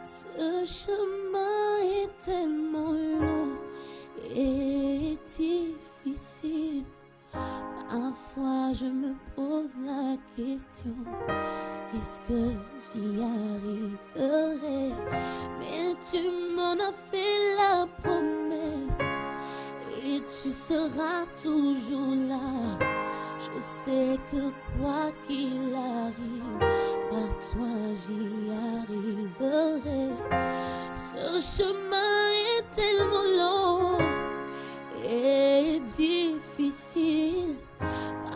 Ce chemin est tellement long et difficile. Parfois je me pose la question, est-ce que j'y arriverai? Mais tu m'en as fait la promesse et tu seras toujours là. Je sais que quoi qu'il arrive, par toi j'y arriverai. Ce chemin est tellement long et difficile.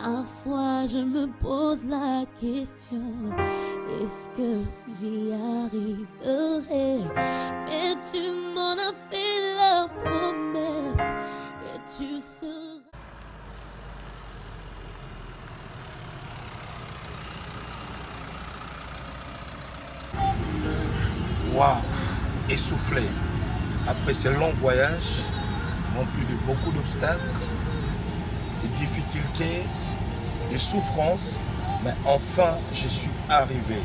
Parfois je me pose la question, est-ce que j'y arriverai? Mais tu m'en as fait la promesse et tu seras. Waouh, essoufflé. Après ce long voyage, rempli de beaucoup d'obstacles, de difficultés, de souffrances, mais enfin je suis arrivé.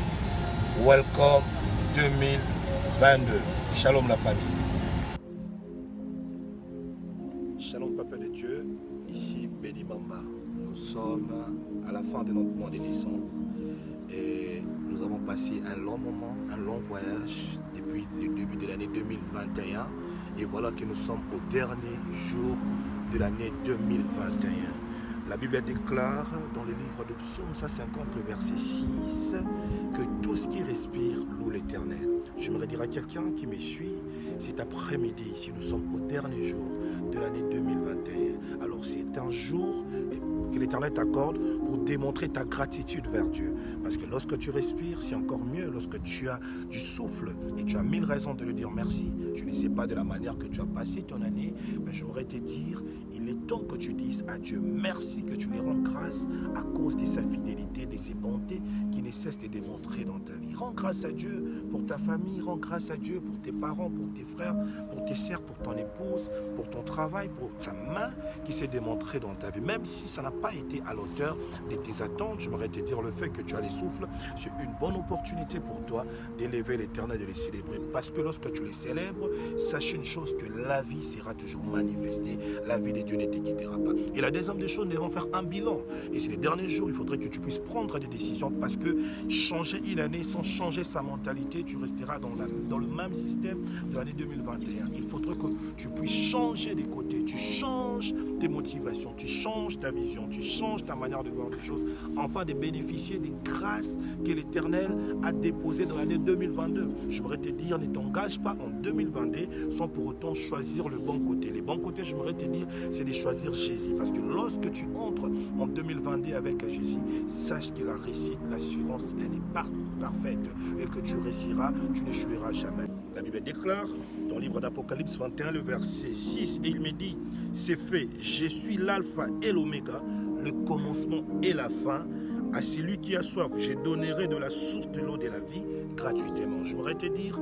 Welcome 2022. Shalom la famille. Shalom Papa de Dieu, ici Béni Bamba. Nous sommes à la fin de notre mois de décembre et nous avons passé un long moment, un long voyage depuis le début de l'année 2021 et voilà que nous sommes au dernier jour de l'année 2021. La Bible déclare dans le livre de Psaume 150, le verset 6, que tout ce qui respire loue l'Éternel. J'aimerais dire à quelqu'un qui me suit, cet après-midi, si nous sommes au dernier jour de l'année 2021, alors c'est un jour que l'Éternel t'accorde pour démontrer ta gratitude vers Dieu. Parce que lorsque tu respires, c'est encore mieux. Lorsque tu as du souffle et tu as 1000 raisons de lui dire merci. Je ne sais pas de la manière que tu as passé ton année, mais j'aimerais te dire, il est temps que tu dises à Dieu merci, que tu lui rends grâce à cause de sa fidélité, de ses bontés qui ne cessent de démontrer dans ta vie. Rends grâce à Dieu pour ta famille, rends grâce à Dieu pour tes parents, pour tes frères, pour tes sœurs, pour ton épouse, pour ton travail, pour ta main qui s'est démontrée dans ta vie. Même si ça n'a pas été à l'auteur de tes attentes, j'aimerais te dire le fait que tu as les souffles, c'est une bonne opportunité pour toi d'élever l'Éternel, de les célébrer. Parce que lorsque tu les célèbres, sache une chose, que la vie sera toujours manifestée. La vie de Dieu ne te quittera pas. Et la deuxième des choses, nous devons faire un bilan. Et c'est les derniers jours, il faudrait que tu puisses prendre des décisions parce que changer une année sans changer sa mentalité, tu resteras dans le même système de l'année 2021. Il faudrait que tu puisses changer des côtés, tu changes tes motivations, tu changes ta vision, tu changes ta manière de voir les choses, afin de bénéficier des grâces que l'Éternel a déposées dans l'année 2022. J'aimerais te dire, ne t'engage pas en 2022 sans pour autant choisir le bon côté. Les bons côtés, j'aimerais te dire, c'est de choisir Jésus. Parce que lorsque tu entres en 2022 avec Jésus, sache que la réussite, l'assurance, elle est parfaite et que tu réussiras, tu n'échoueras jamais. La Bible déclare dans le livre d'Apocalypse 21, le verset 6, et il me dit, c'est fait, je suis l'alpha et l'oméga, le commencement et la fin. À celui qui a soif, je donnerai de la source de l'eau de la vie gratuitement. Je voudrais te dire,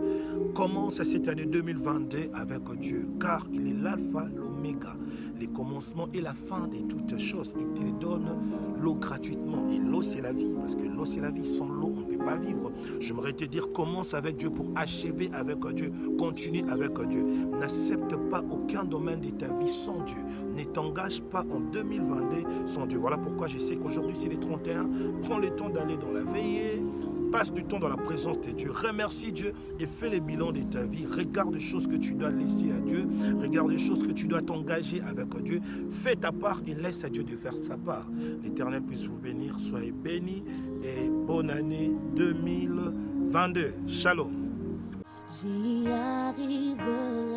commence cette année 2022 avec Dieu, car il est l'alpha, l'oméga, les commencements et la fin de toutes choses. Il te donne l'eau gratuitement. Et l'eau, c'est la vie, parce que l'eau, c'est la vie. Sans l'eau, on ne peut pas vivre. J'aimerais te dire, commence avec Dieu pour achever avec Dieu. Continue avec Dieu. N'accepte pas aucun domaine de ta vie sans Dieu. Ne t'engage pas en 2022 sans Dieu. Voilà pourquoi je sais qu'aujourd'hui, c'est les 31. Prends le temps d'aller dans la veillée. Passe du temps dans la présence de Dieu. Remercie Dieu et fais le bilan de ta vie. Regarde les choses que tu dois laisser à Dieu. Regarde les choses que tu dois t'engager avec Dieu. Fais ta part et laisse à Dieu de faire sa part. L'Éternel puisse vous bénir. Soyez bénis et bonne année 2022. Shalom. J'y arriverai.